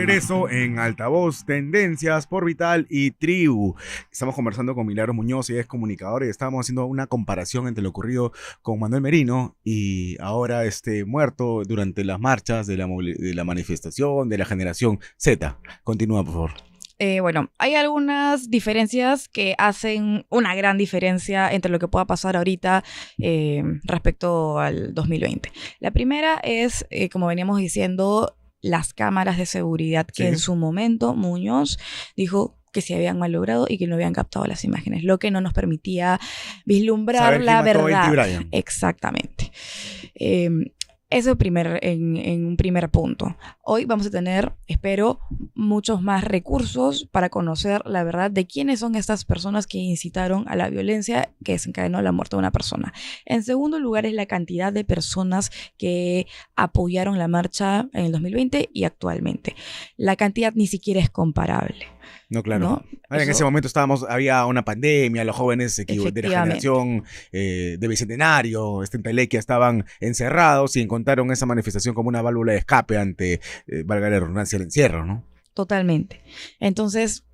regreso en Altavoz, Tendencias por Vital y Tribu. Estamos conversando con Milagros Muñoz, ella es comunicadora, y estábamos haciendo una comparación entre lo ocurrido con Manuel Merino y ahora muerto durante las marchas de la manifestación de la generación Z. Continúa, por favor. Bueno, hay algunas diferencias que hacen una gran diferencia entre lo que pueda pasar ahorita respecto al 2020. La primera es, como veníamos diciendo, las cámaras de seguridad que en su momento Muñoz dijo que se habían malogrado y que no habían captado las imágenes, lo que no nos permitía vislumbrar la verdad. Exactamente. Eso en un primer punto. Hoy vamos a tener, espero, muchos más recursos para conocer la verdad de quiénes son estas personas que incitaron a la violencia que desencadenó la muerte de una persona. En segundo lugar, es la cantidad de personas que apoyaron la marcha en el 2020 y actualmente. La cantidad ni siquiera es comparable. No, claro. ¿No? En ese momento había una pandemia, los jóvenes de la generación de Bicentenario, Entelequia, estaban encerrados y encontraron esa manifestación como una válvula de escape ante, valga la redundancia, el encierro, ¿no? Totalmente. Entonces,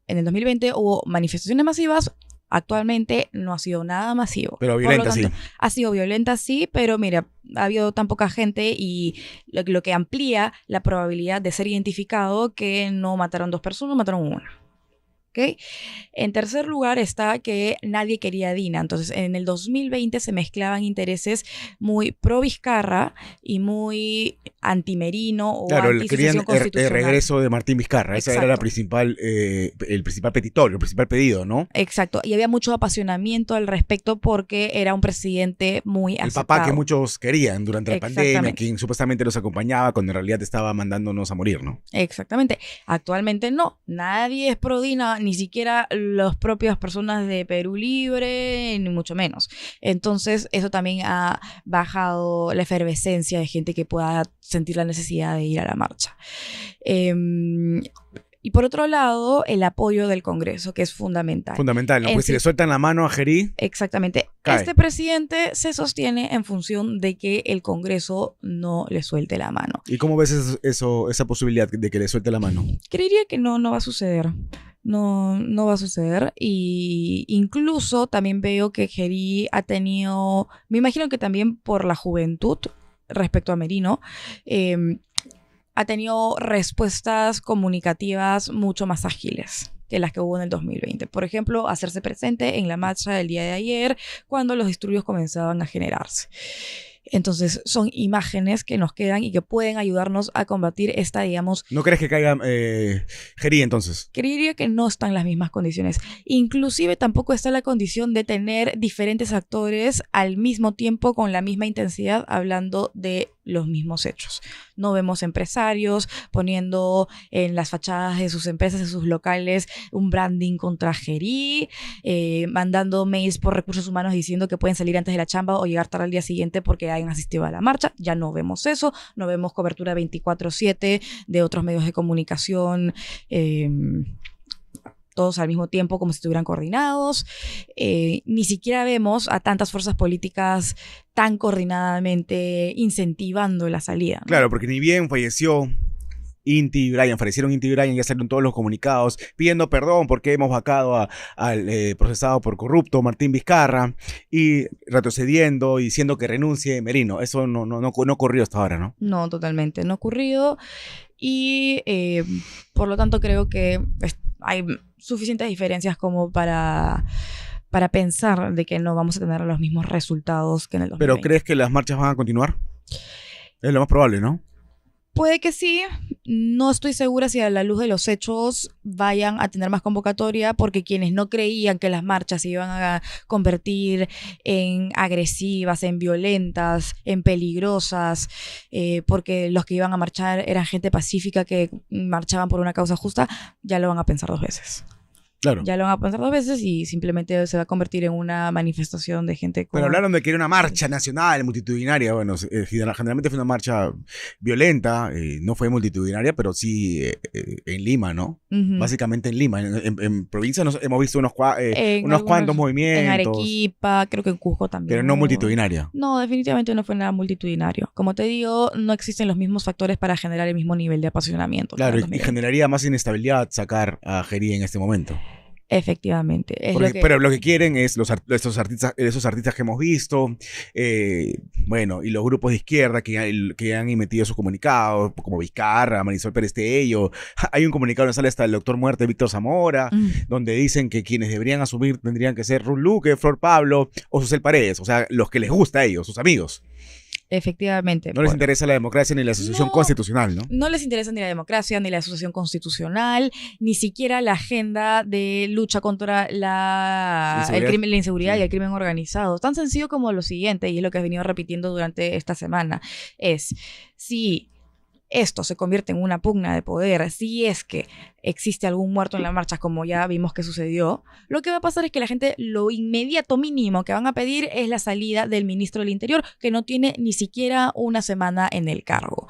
en el 2020 hubo manifestaciones masivas. Actualmente no ha sido nada masivo. Pero violenta, sí. Ha sido violenta, sí, pero mira, ha habido tan poca gente y lo que amplía la probabilidad de ser identificado que no mataron 2 personas, mataron 1. ¿Okay? En tercer lugar está que nadie quería a Dina. Entonces, en el 2020 se mezclaban intereses muy pro Vizcarra y muy anti-Merino o anti-sucesión constitucional. El regreso de Martín Vizcarra. Exacto. Esa era el principal petitorio, el principal pedido, ¿no? Exacto. Y había mucho apasionamiento al respecto porque era un presidente muy aceptado. El papá que muchos querían durante la pandemia, quien supuestamente los acompañaba cuando en realidad estaba mandándonos a morir, ¿no? Exactamente. Actualmente no. Nadie es pro Dina, ni siquiera las propias personas de Perú Libre, ni mucho menos. Entonces, eso también ha bajado la efervescencia de gente que pueda sentir la necesidad de ir a la marcha. Y por otro lado, el apoyo del Congreso, que es fundamental. Fundamental, ¿no? Pues si le sueltan la mano a Gerí... Exactamente. Cae. Este presidente se sostiene en función de que el Congreso no le suelte la mano. ¿Y cómo ves esa posibilidad de que le suelte la mano? Creería que no va a suceder. No va a suceder. Y incluso también veo que Gerí ha tenido, me imagino que también por la juventud respecto a Merino, ha tenido respuestas comunicativas mucho más ágiles que las que hubo en el 2020. Por ejemplo, hacerse presente en la marcha del día de ayer cuando los disturbios comenzaban a generarse. Entonces, son imágenes que nos quedan y que pueden ayudarnos a combatir esta, digamos... ¿No crees que caiga Gerí entonces? Creería que no están las mismas condiciones. Inclusive tampoco está la condición de tener diferentes actores al mismo tiempo con la misma intensidad hablando de los mismos hechos. No vemos empresarios poniendo en las fachadas de sus empresas, de sus locales, un branding contra Gerí, mandando mails por recursos humanos diciendo que pueden salir antes de la chamba o llegar tarde al día siguiente porque hayan asistido a la marcha. Ya no vemos eso, no vemos cobertura 24/7 de otros medios de comunicación, todos al mismo tiempo como si estuvieran coordinados. Ni siquiera vemos a tantas fuerzas políticas tan coordinadamente incentivando la salida, ¿no? Claro, porque ni bien fallecieron Inti y Brian, ya salieron todos los comunicados pidiendo perdón porque hemos vacado al procesado por corrupto Martín Vizcarra y retrocediendo y diciendo que renuncie Merino. Eso no ocurrió hasta ahora, ¿no? No, totalmente, no ha ocurrido y por lo tanto creo que hay suficientes diferencias como para pensar de que no vamos a tener los mismos resultados que en el 2020. ¿Pero crees que las marchas van a continuar? Es lo más probable, ¿no? Puede que sí, no estoy segura si a la luz de los hechos vayan a tener más convocatoria, porque quienes no creían que las marchas se iban a convertir en agresivas, en violentas, en peligrosas, porque los que iban a marchar eran gente pacífica que marchaban por una causa justa, ya lo van a pensar 2 veces. Claro. Ya lo van a pensar 2 veces y simplemente se va a convertir en una manifestación de gente con... Pero hablaron de que era una marcha nacional, multitudinaria. Bueno, generalmente fue una marcha violenta, no fue multitudinaria, pero sí en Lima, ¿no? Ujú. Básicamente en Lima. En provincia hemos visto En unos cuantos algunos, en movimientos, Arequipa, creo que en Cusco también pero no hubo. multitudinaria. No, definitivamente no fue nada multitudinario. Como te digo, no existen los mismos factores para generar el mismo nivel de apasionamiento. Claro, y 2020. generaría más inestabilidad sacar a Jeri en este momento. Efectivamente. Es Porque, lo que... pero lo que quieren es esos artistas que hemos visto, bueno, y los grupos de izquierda que han emitido sus comunicados, como Vizcarra, Marisol Pérez Tello. Hay un comunicado donde sale hasta el doctor muerte Víctor Zamora, donde dicen que quienes deberían asumir tendrían que ser Ruth Luque, Flor Pablo o Susel Paredes, o sea, los que les gusta a ellos, sus amigos. Efectivamente. No les interesa la democracia ni la asociación constitucional, ¿no? No les interesa ni la democracia, ni la asociación constitucional, ni siquiera la agenda de lucha contra la inseguridad y el crimen organizado. Tan sencillo como lo siguiente, y es lo que has venido repitiendo durante esta semana, es si esto se convierte en una pugna de poder, si es que existe algún muerto en la marcha, como ya vimos que sucedió, lo que va a pasar es que la gente, lo inmediato mínimo que van a pedir es la salida del ministro del Interior, que no tiene ni siquiera una semana en el cargo.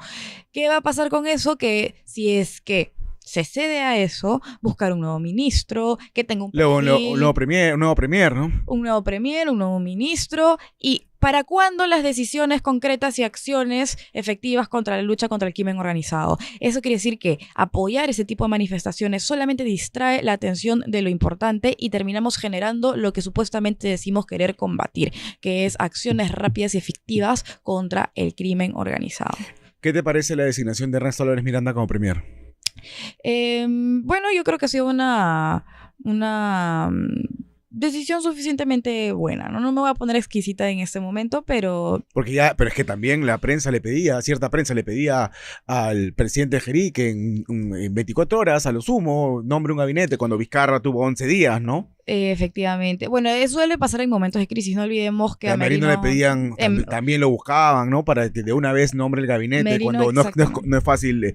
¿Qué va a pasar con eso? Que si es que se cede a eso, buscar un nuevo ministro, que tenga un perfil, Luego un nuevo premier, ¿no? Un nuevo premier, un nuevo ministro, y ¿para cuándo las decisiones concretas y acciones efectivas contra la lucha contra el crimen organizado? Eso quiere decir que apoyar ese tipo de manifestaciones solamente distrae la atención de lo importante y terminamos generando lo que supuestamente decimos querer combatir, que es acciones rápidas y efectivas contra el crimen organizado. ¿Qué te parece la designación de Ernesto Álvarez Miranda como premier? Bueno, yo creo que ha sido una decisión suficientemente buena, ¿no? No me voy a poner exquisita en este momento, pero... Pero es que también la prensa cierta prensa le pedía al presidente Jeri que en 24 horas, a lo sumo, nombre un gabinete cuando Vizcarra tuvo 11 días, ¿no? Efectivamente. Bueno, eso suele pasar en momentos de crisis. No olvidemos que a Merino le pedían, también lo buscaban, ¿no? Para que de una vez nombre el gabinete, Merino, cuando no es fácil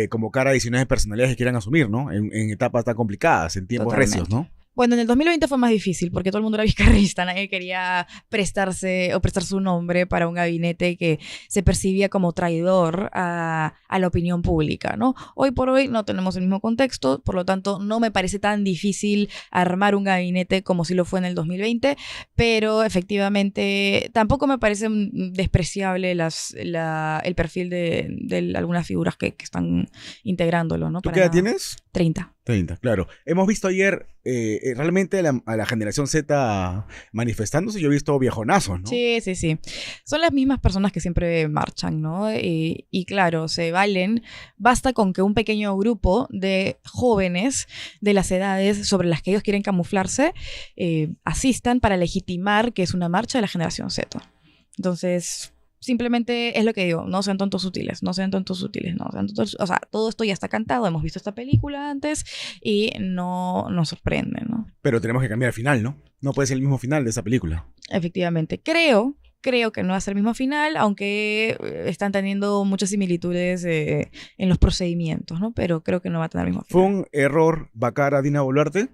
convocar a 19 personalidades que quieran asumir, ¿no? En etapas tan complicadas, en tiempos recios, ¿no? Bueno, en el 2020 fue más difícil porque todo el mundo era vizcarrista, nadie quería prestar su nombre para un gabinete que se percibía como traidor a la opinión pública, ¿no? Hoy por hoy no tenemos el mismo contexto, por lo tanto no me parece tan difícil armar un gabinete como si lo fue en el 2020, pero efectivamente tampoco me parece despreciable el perfil de algunas figuras que están integrándolo, ¿no? ¿Tú qué edad tienes? 30. 30, claro. Hemos visto ayer realmente a la generación Z manifestándose. Yo he visto viejonazos, ¿no? Sí. Son las mismas personas que siempre marchan, ¿no? Y claro, se valen. Basta con que un pequeño grupo de jóvenes de las edades sobre las que ellos quieren camuflarse asistan para legitimar que es una marcha de la generación Z. Entonces... simplemente es lo que digo, no sean tontos útiles, no sean tontos útiles, no sean tontos, o sea, todo esto ya está cantado, hemos visto esta película antes y no nos sorprende, ¿no? Pero tenemos que cambiar el final, ¿no? No puede ser el mismo final de esa película. Efectivamente, creo que no va a ser el mismo final, aunque están teniendo muchas similitudes en los procedimientos, ¿no? Pero creo que no va a tener el mismo final. ¿Fue un error vacar a Dina Boluarte?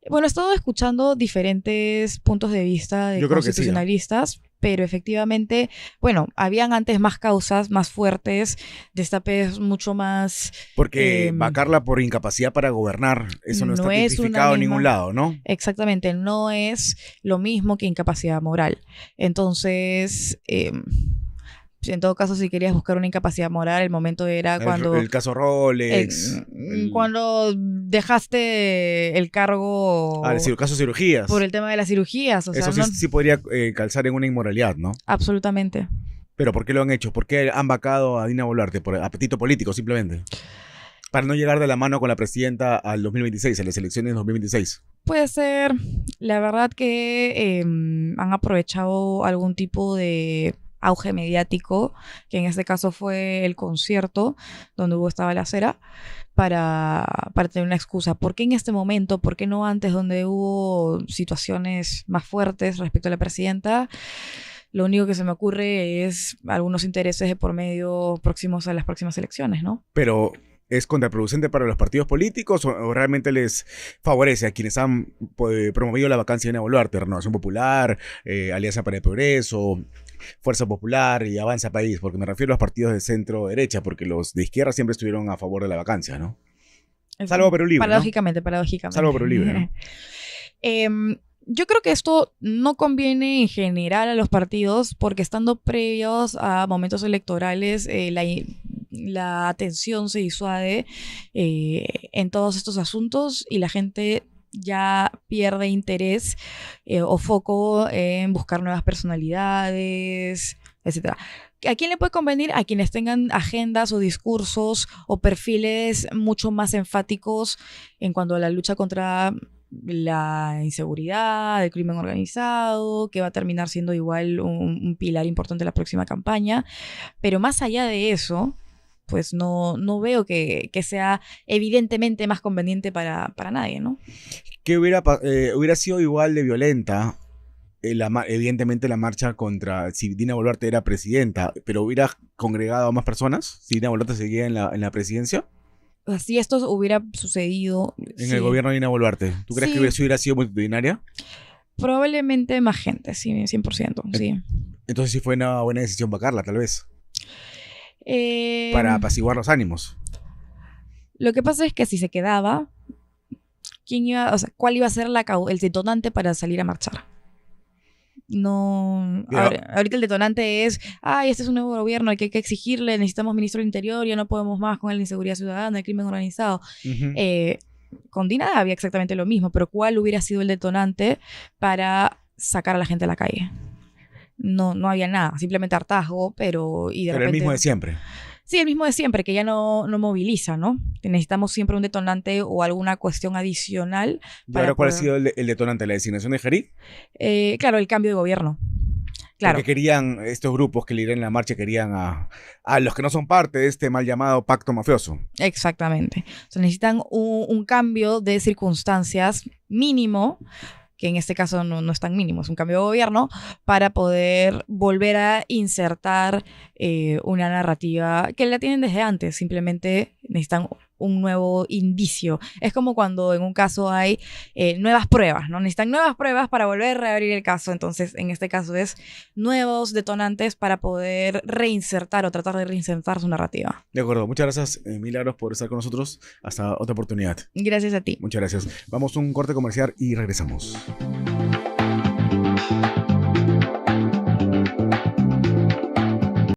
Bueno, he estado escuchando diferentes puntos de vista de constitucionalistas, sí, pero efectivamente, bueno, habían antes más causas, más fuertes, destapes mucho más... Porque vacarla por incapacidad para gobernar, eso no está tipificado en ningún lado, ¿no? Exactamente, no es lo mismo que incapacidad moral. Entonces... en todo caso, si querías buscar una incapacidad moral, el momento era cuando... El caso Rolex. Cuando dejaste el cargo... el caso cirugías. Por el tema de las cirugías. O eso sea, sí podría calzar en una inmoralidad, ¿no? Absolutamente. ¿Pero por qué lo han hecho? ¿Por qué han vacado a Dina Boluarte? ¿Por apetito político, simplemente? Para no llegar de la mano con la presidenta al 2026, a las elecciones del 2026. Puede ser. La verdad que han aprovechado algún tipo de... auge mediático, que en este caso fue el concierto donde hubo esta balacera, para tener una excusa. ¿Por qué en este momento? ¿Por qué no antes, donde hubo situaciones más fuertes respecto a la presidenta? Lo único que se me ocurre es algunos intereses de por medio próximos a las próximas elecciones, ¿no? Pero ¿Es contraproducente para los partidos políticos o realmente les favorece a quienes han promovido la vacancia de Dina Boluarte? Renovación Popular, Alianza para el Progreso, Fuerza Popular y Avanza País, porque me refiero a los partidos de centro-derecha, porque los de izquierda siempre estuvieron a favor de la vacancia, ¿no? Salvo Perú Libre, paradójicamente, ¿no? Paradójicamente. Salvo Perú Libre, ¿no? Yo creo que esto no conviene en general a los partidos porque estando previos a momentos electorales la atención se disuade en todos estos asuntos y la gente ya pierde interés o foco en buscar nuevas personalidades, etcétera. ¿A quién le puede convenir? A quienes tengan agendas o discursos o perfiles mucho más enfáticos en cuanto a la lucha contra la inseguridad, el crimen organizado, que va a terminar siendo igual un pilar importante de la próxima campaña. Pero más allá de eso, pues no veo que sea evidentemente más conveniente para nadie, ¿no? ¿Qué hubiera sido igual de violenta? Evidentemente la marcha contra si Dina Boluarte era presidenta, pero hubiera congregado a más personas si Dina Boluarte seguía en la presidencia. O sea, si esto hubiera sucedido en el gobierno de Dina Boluarte, ¿tú crees que hubiera sido multitudinaria? Probablemente más gente, sí, 100%, sí. Entonces sí fue una buena decisión vacarla, tal vez. Para apaciguar los ánimos. Lo que pasa es que si se quedaba, ¿cuál iba a ser el detonante para salir a marchar? No, ahorita el detonante es, este es un nuevo gobierno, hay que exigirle, necesitamos ministro del Interior, ya no podemos más con la inseguridad ciudadana, el crimen organizado. Con Dina había exactamente lo mismo, pero ¿cuál hubiera sido el detonante para sacar a la gente a la calle? No había nada, simplemente hartazgo, pero repente, el mismo de siempre. Sí, el mismo de siempre, que ya no moviliza, ¿no? Necesitamos siempre un detonante o alguna cuestión adicional. ¿Y ahora cuál ha sido el detonante? ¿La designación de Jarid? Claro, el cambio de gobierno. Claro. Porque querían, estos grupos que lideran la marcha, querían a los que no son parte de este mal llamado pacto mafioso. Exactamente. O sea, necesitan un cambio de circunstancias mínimo, que en este caso no es tan mínimo, es un cambio de gobierno, para poder volver a insertar una narrativa que la tienen desde antes, simplemente necesitan un nuevo indicio. Es como cuando en un caso hay nuevas pruebas, ¿no? Necesitan nuevas pruebas para volver a reabrir el caso, entonces en este caso es nuevos detonantes para poder reinsertar o tratar de reinsertar su narrativa. De acuerdo, muchas gracias Milagros por estar con nosotros, hasta otra oportunidad. Gracias a ti. Muchas gracias. Vamos a un corte comercial y regresamos.